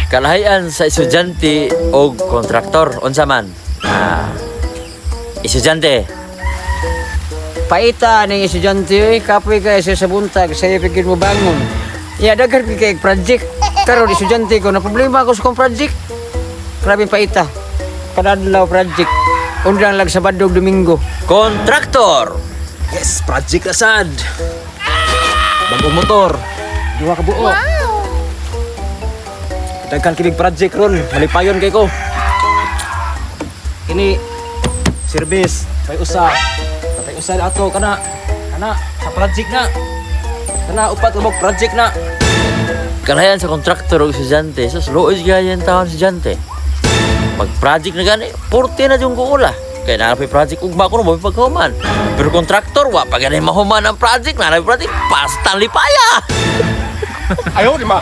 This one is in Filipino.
Kalahian sa estudyante o kontraktor unsa man? Estudyante. Paita ning estudyante, kapoy ka sa buntag, saya pikir mo bangon. Ya, daghan kay project. Karon estudyante ko na problema ako sa kong project. Grabe paita. Kadadlaw project. Undang lang Sabado ug Domingo. Kontraktor. Yes, project asad. Bagong motor. Duha ka buo. Daghan kini project ron, malipayon kay ko. Ini service, may usa. Patay usa na ato kana sa project na. Kana upat ka project na. Kalahian sa kontraktor o estudyante. Sus, luoy gaya yung taon estudyante. Mag-project na gani, 40 na yung kuula. Kaya nanapay project ugma ko na may pagkahuman. Pero kontraktor, wa pa ganay mahuman ang project. Nanapay project, pasta lipaya. Ayaw, di ma.